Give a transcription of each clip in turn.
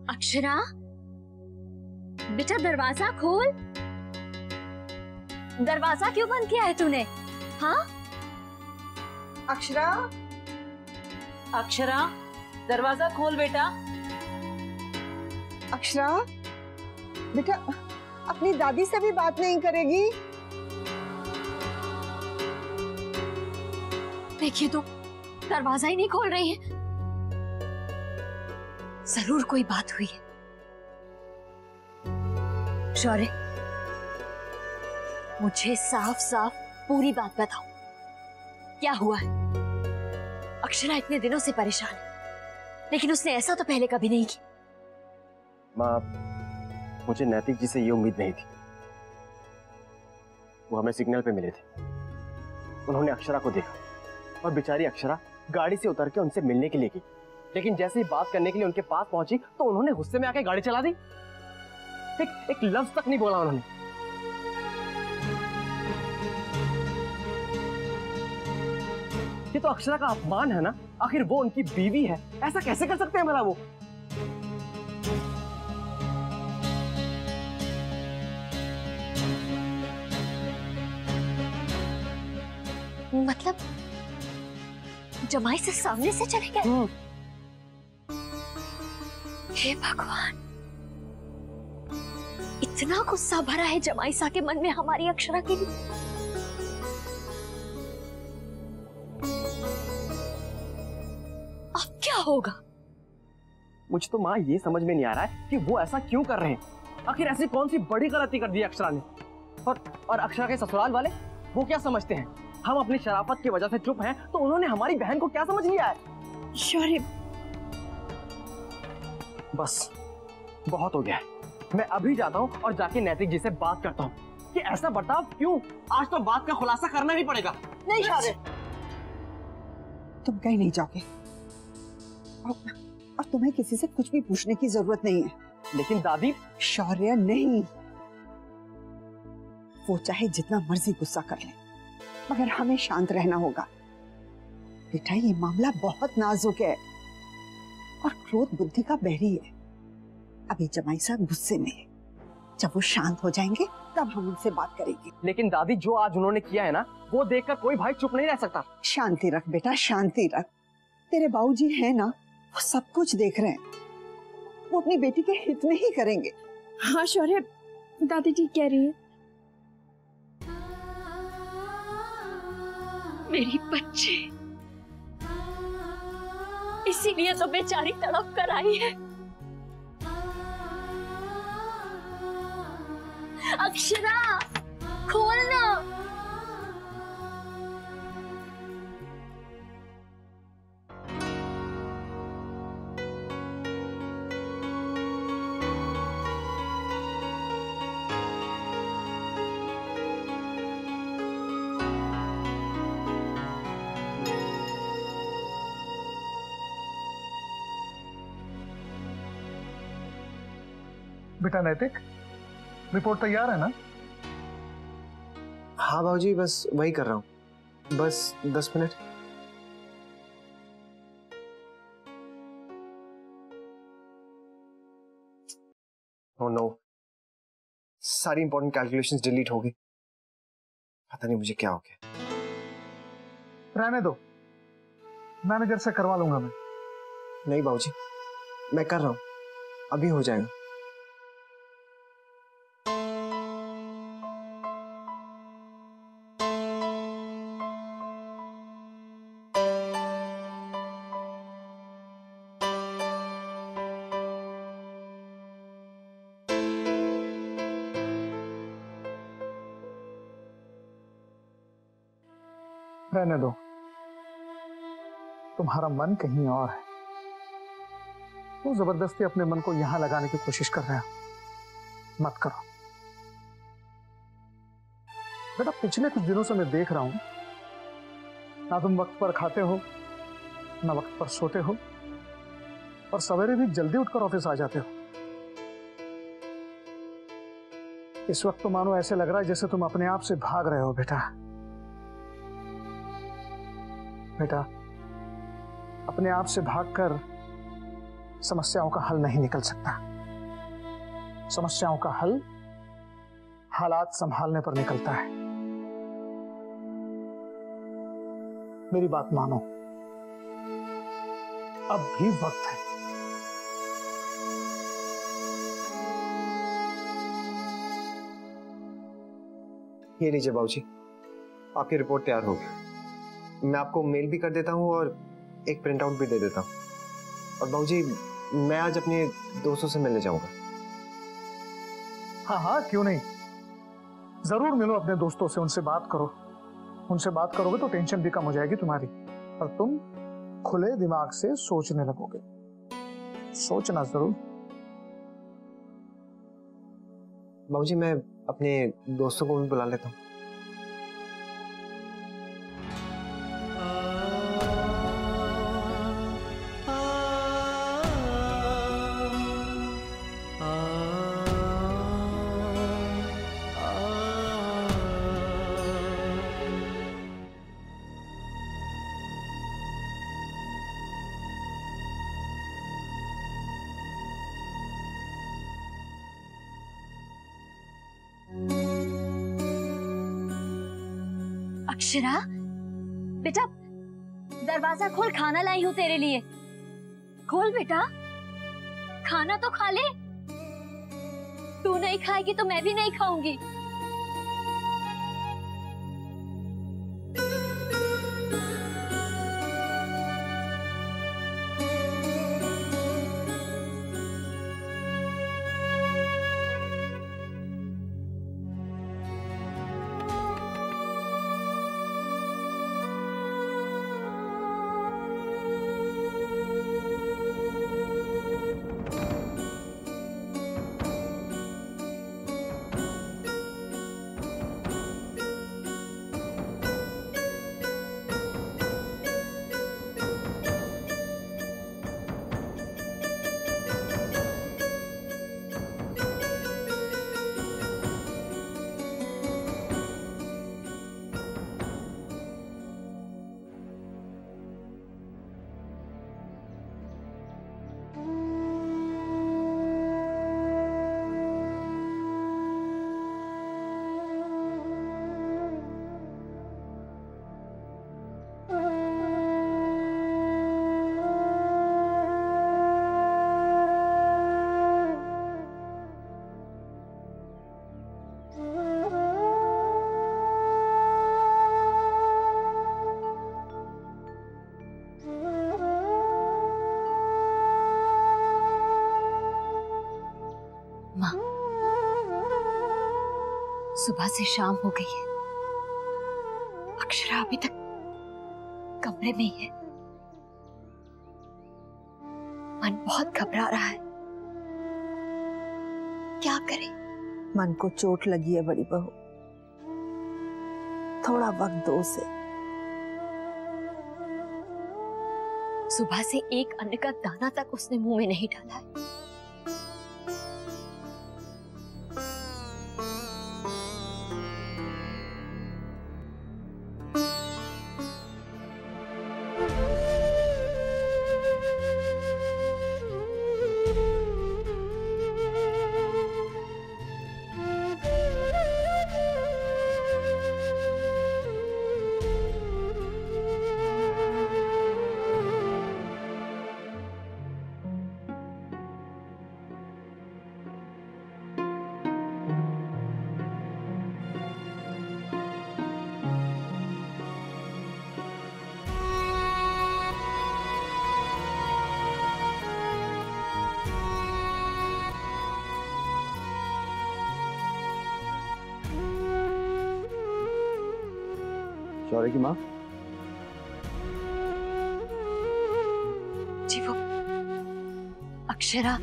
अक्षरा, बेटा दरवाजा खोल। दरवाजा क्यों बंद किया है तूने? हाँ अक्षरा, अक्षरा दरवाजा खोल बेटा। अक्षरा बेटा अपनी दादी से भी बात नहीं करेगी? देखिए तो दरवाजा ही नहीं खोल रही है। जरूर कोई बात हुई है। शौर्य, मुझे साफ साफ पूरी बात बताओ, क्या हुआ है? अक्षरा इतने दिनों से परेशान है, लेकिन उसने ऐसा तो पहले कभी नहीं किया। माँ, मुझे नैतिक जी से ये उम्मीद नहीं थी। वो हमें सिग्नल पे मिले थे, उन्होंने अक्षरा को देखा और बेचारी अक्षरा गाड़ी से उतर के उनसे मिलने के लिए गई, लेकिन जैसे ही बात करने के लिए उनके पास पहुंची तो उन्होंने गुस्से में आके गाड़ी चला दी। एक लफ्ज तक नहीं बोला उन्होंने। ये तो अक्षरा का अपमान है ना। आखिर वो उनकी बीवी है, ऐसा कैसे कर सकते हैं भला वो? मतलब जमाई से सामने से चले गए? हे भगवान, इतना गुस्सा भरा है जमाई सा के मन में हमारी अक्षरा के लिए। अब क्या होगा? मुझे तो माँ ये समझ में नहीं आ रहा है कि वो ऐसा क्यों कर रहे हैं। आखिर ऐसी कौन सी बड़ी गलती कर दी अक्षरा ने? और अक्षरा के ससुराल वाले वो क्या समझते हैं? हम अपनी शराफत की वजह से चुप हैं, तो उन्होंने हमारी बहन को क्या समझ लिया है? शौर्य, बस बहुत हो गया है। मैं अभी जाता हूँ और जाके नैतिक जी से बात करता हूँ कि ऐसा बर्ताव क्यों। आज तो बात का खुलासा करना ही पड़ेगा। नहीं शौर्य, तुम कहीं नहीं जाओगे और तुम्हें किसी से कुछ भी पूछने की जरूरत नहीं है। लेकिन दादी। शौर्य नहीं, वो चाहे जितना मर्जी गुस्सा कर ले, मगर हमें शांत रहना होगा। बेटा ये मामला बहुत नाजुक है और क्रोध बुद्धि का बहरी है। अभी जमाई साहब गुस्से में है, जब वो शांत हो जाएंगे तब हम उनसे बात करेंगे। लेकिन दादी, जो आज उन्होंने किया है ना, वो देखकर कोई भाई चुप नहीं रह सकता। शांति रख बेटा, शांति रख। तेरे बाबूजी है ना, वो सब कुछ देख रहे हैं। वो अपनी बेटी के हित में ही करेंगे। हाँ शौर्य, दादी ठीक कह रही है। मेरी बच्ची, इसीलिए तो बेचारी तड़प कर आई है। अक्षरा, खोलना। बेटा नैतिक, रिपोर्ट तैयार है ना? हाँ बाबूजी, बस वही कर रहा हूँ। बस 10 मिनट। ओह नो, सारी इंपॉर्टेंट कैलकुलेशंस डिलीट हो गई। पता नहीं मुझे क्या हो गया। रहने दो, मैनेजर से करवा लूंगा मैं। नहीं बाबूजी, मैं कर रहा हूँ, अभी हो जाएगा। रहने दो, तुम्हारा मन कहीं और है। तो जबरदस्ती अपने मन को यहां लगाने की कोशिश कर रहे हो, मत करो। बेटा पिछले कुछ दिनों से मैं देख रहा हूं, ना तुम वक्त पर खाते हो, ना वक्त पर सोते हो, और सवेरे भी जल्दी उठकर ऑफिस आ जाते हो। इस वक्त तो मानो ऐसे लग रहा है जैसे तुम अपने आप से भाग रहे हो। बेटा बेटा, अपने आप से भागकर समस्याओं का हल नहीं निकल सकता। समस्याओं का हल हालात संभालने पर निकलता है। मेरी बात मानो, अब भी वक्त है। ये लीजिए बाबूजी, आपकी रिपोर्ट तैयार हो गई। मैं आपको मेल भी कर देता हूँ और एक प्रिंट आउट भी दे देता हूँ। और बाबूजी, मैं आज अपने दोस्तों से मिलने जाऊंगा। हाँ हाँ, क्यों नहीं, जरूर मिलो अपने दोस्तों से, उनसे बात करो। उनसे बात करोगे तो टेंशन भी कम हो जाएगी तुम्हारी, और तुम खुले दिमाग से सोचने लगोगे। सोचना जरूर। बाबूजी, मैं अपने दोस्तों को भी बुला लेता हूँ। अक्षरा, बेटा दरवाजा खोल, खाना लाई हूँ तेरे लिए। खोल बेटा, खाना तो खा ले। तू नहीं खाएगी तो मैं भी नहीं खाऊंगी। सुबह से शाम हो गई है, अक्षरा अभी तक कमरे में ही है। मन बहुत घबरा रहा है, क्या करे। मन को चोट लगी है बड़ी बहू, थोड़ा वक्त दो उसे। सुबह से एक अन्न का दाना तक उसने मुंह में नहीं डाला है। शौर्य की माँ? जी वो अक्षरा,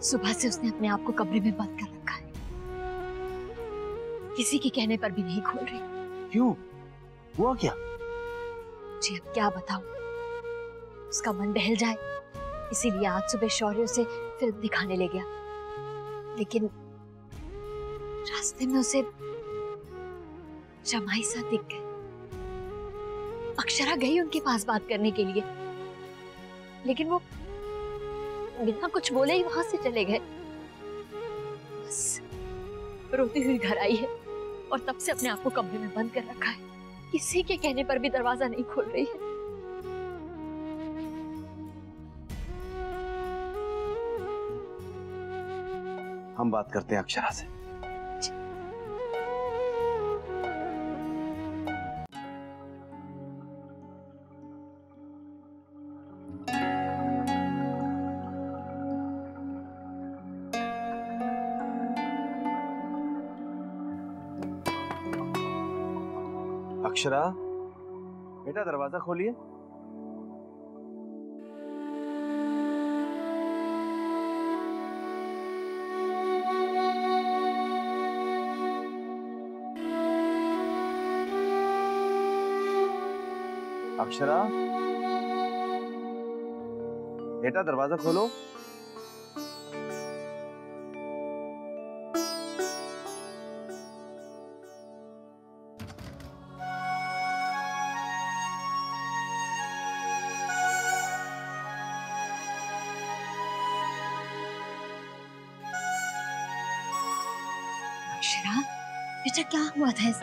सुबह से उसने अपने आप को कमरे में बंद कर रखा है। किसी के कहने पर भी नहीं खोल रही। क्यों? हुआ क्या? जी अब क्या बताऊं, उसका मन बहल जाए इसीलिए आज सुबह शौर्य उसे फिल्म दिखाने ले गया, लेकिन रास्ते में उसे जमाई सा दिख गए। अक्षरा गई उनके पास बात करने के लिए, लेकिन वो बिना कुछ बोले ही वहां से चले गए। बस रोती हुई घर आई है और तब से अपने आप को कमरे में बंद कर रखा है। किसी के कहने पर भी दरवाजा नहीं खोल रही है। हम बात करते हैं अक्षरा से। अक्षरा, बेटा दरवाजा खोलिए। अक्षरा, बेटा दरवाजा खोलो। अक्षरा, बेटा क्या हुआ था इस...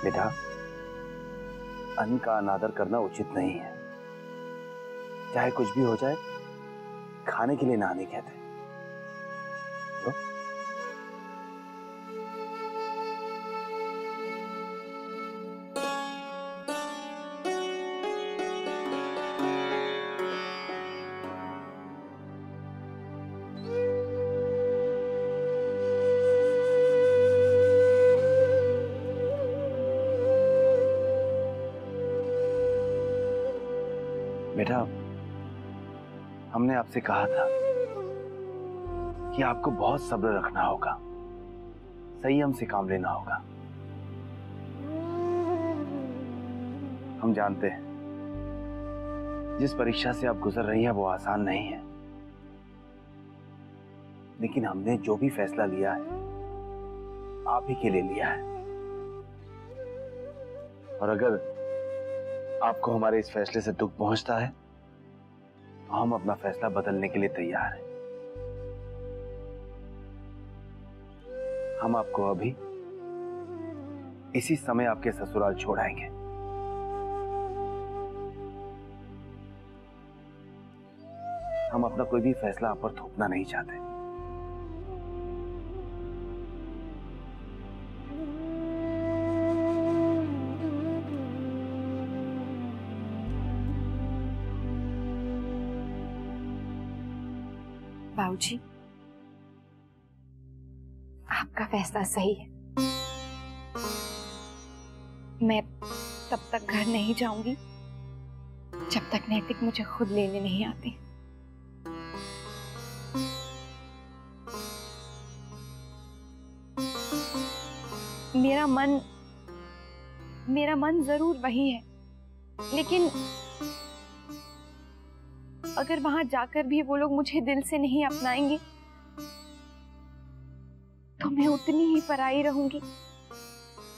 बेटा, अन्न का अनादर करना उचित नहीं है। चाहे कुछ भी हो जाए, खाने के लिए ना नहीं कहते। तो? बेटा, हमने आपसे कहा था कि आपको बहुत सब्र रखना होगा, संयम से काम लेना होगा। हम जानते हैं जिस परीक्षा से आप गुजर रही हैं वो आसान नहीं है, लेकिन हमने जो भी फैसला लिया है आप ही के लिए लिया है। और अगर आपको हमारे इस फैसले से दुख पहुंचता है तो हम अपना फैसला बदलने के लिए तैयार हैं। हम आपको अभी इसी समय आपके ससुराल छोड़ाएंगे। हम अपना कोई भी फैसला आप पर थोपना नहीं चाहते। बाबूजी, आपका फैसला सही है। मैं तब तक घर नहीं जाऊंगी जब तक नैतिक मुझे खुद लेने नहीं आती। मेरा मन जरूर वही है, लेकिन अगर वहां जाकर भी वो लोग मुझे दिल से नहीं अपनाएंगे तो मैं उतनी ही पराई रहूंगी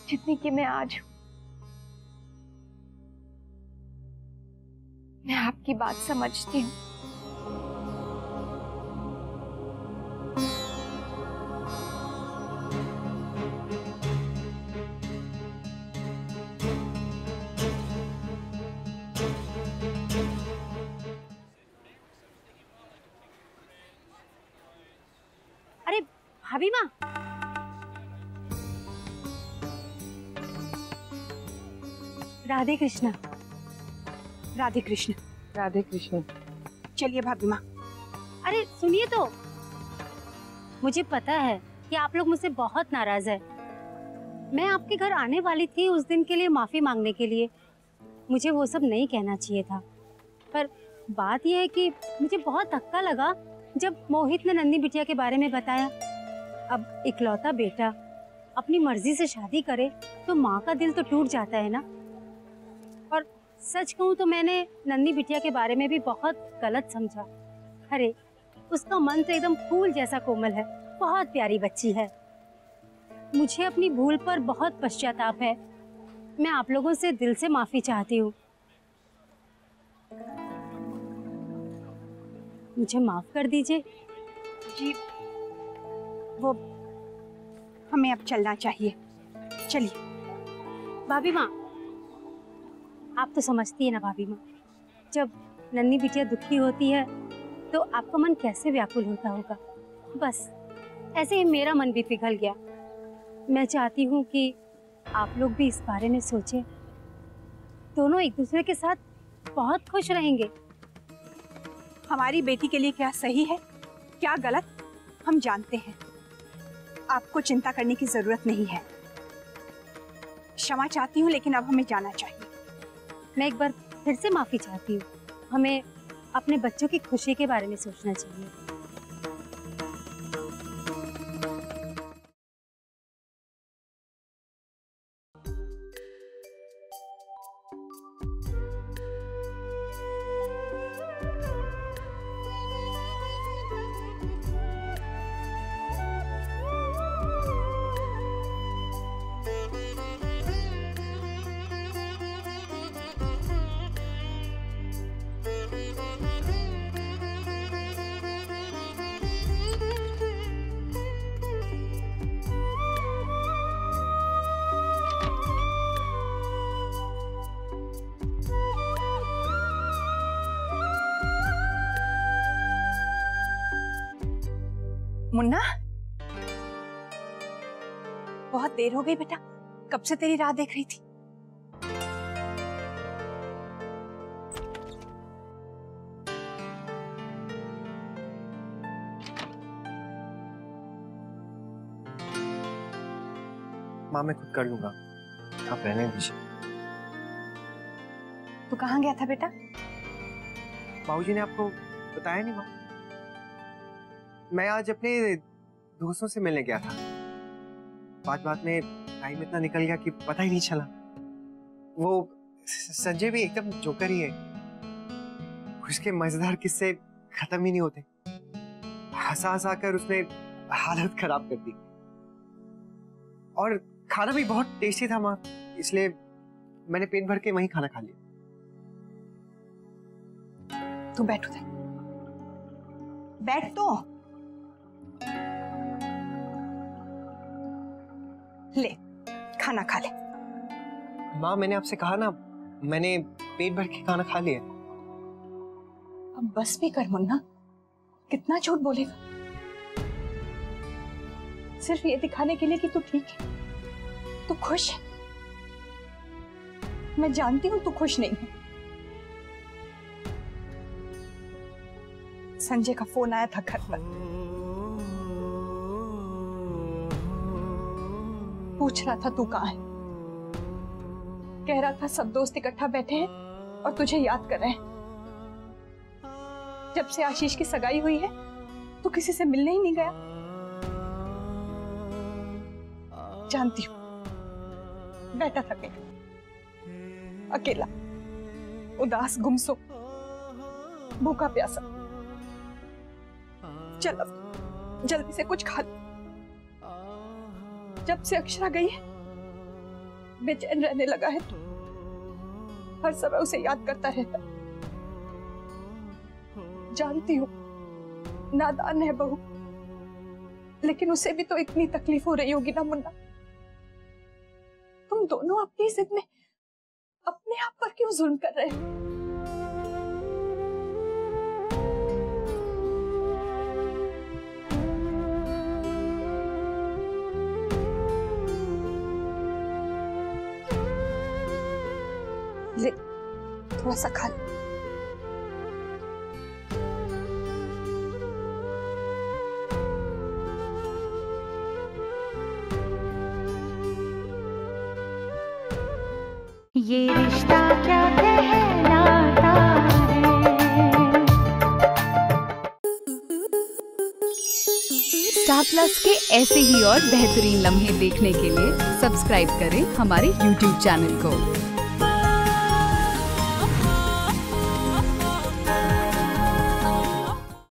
जितनी कि मैं आज हूं। मैं आपकी बात समझती हूँ, भाभी माँ, राधे कृष्णा। राधे कृष्ण। राधे कृष्ण। चलिए भाभी माँ। अरे सुनिए तो, मुझे पता है कि आप लोग मुझसे बहुत नाराज है। मैं आपके घर आने वाली थी उस दिन के लिए माफी मांगने के लिए। मुझे वो सब नहीं कहना चाहिए था, पर बात यह है कि मुझे बहुत धक्का लगा जब मोहित ने नन्ही बिटिया के बारे में बताया। अब इकलौता बेटा अपनी मर्जी से शादी करे तो माँ का दिल तो टूट जाता है ना। और सच कहूँ तो मैंने नन्ही बिटिया के बारे में भी बहुत गलत समझा। अरे उसका मन तो एकदम फूल जैसा कोमल है, बहुत प्यारी बच्ची है। मुझे अपनी भूल पर बहुत पश्चाताप है। मैं आप लोगों से दिल से माफी चाहती हूँ। मुझे माफ कर दीजिए। जी वो हमें अब चलना चाहिए, चलिए। भाभी माँ, आप तो समझती है ना भाभी माँ, जब नन्ही बिटिया दुखी होती है तो आपका मन कैसे व्याकुल होता होगा। बस ऐसे ही मेरा मन भी पिघल गया। मैं चाहती हूँ कि आप लोग भी इस बारे में सोचें। दोनों एक दूसरे के साथ बहुत खुश रहेंगे। हमारी बेटी के लिए क्या सही है क्या गलत हम जानते हैं। आपको चिंता करने की जरूरत नहीं है। क्षमा चाहती हूँ, लेकिन अब हमें जाना चाहिए। मैं एक बार फिर से माफी चाहती हूँ। हमें अपने बच्चों की खुशी के बारे में सोचना चाहिए। मुन्ना, बहुत देर हो गई बेटा, कब से तेरी राह देख रही थी। माँ मैं खुद कर लूंगा, आप रहने दीजिए। तू कहाँ गया था बेटा? बाबूजी ने आपको बताया नहीं माँ? मैं आज अपने दोस्तों से मिलने गया था। बात बात में टाइम इतना निकल गया कि पता ही नहीं चला। वो संजय भी एकदम जोकर ही है। उसके मजेदार किस्से खत्म ही नहीं होते। हंसा हंसा कर उसने हालत खराब कर दी। और खाना भी बहुत टेस्टी था माँ, इसलिए मैंने पेट भर के वहीं खाना खा लिया। तू बैठ उधर, बैठ तो। ले खाना खा ले। माँ मैंने आपसे कहा ना, मैंने पेट भर के खाना खा लिया। अब बस भी कर मुन्ना, कितना झूठ बोलेगा। सिर्फ ये दिखाने के लिए कि तू ठीक है, तू खुश है। मैं जानती हूं तू खुश नहीं है। संजय का फोन आया था घर पर, पूछ रहा था तू कहाँ है। कह रहा था सब दोस्त इकट्ठा बैठे हैं और तुझे याद कर रहे हैं। जब से आशीष की सगाई हुई है तू किसी से मिलने ही नहीं गया। जानती हूँ बैठा था कहीं अकेला, उदास, गुमसुम, भूखा प्यासा। चल अब जल्दी से कुछ खा ले। जब से अक्षरा गई है बेचैन रहने लगा है तू, हर समय उसे याद करता रहता। जानती हूँ नादान है बहू, लेकिन उसे भी तो इतनी तकलीफ हो रही होगी ना मुन्ना। तुम दोनों अपनी जिद में अपने आप पर क्यों जुल्म कर रहे हो? ले थोड़ा सा खा ले। स्टार प्लस के ऐसे ही और बेहतरीन लम्हे देखने के लिए सब्सक्राइब करें हमारे YouTube चैनल को।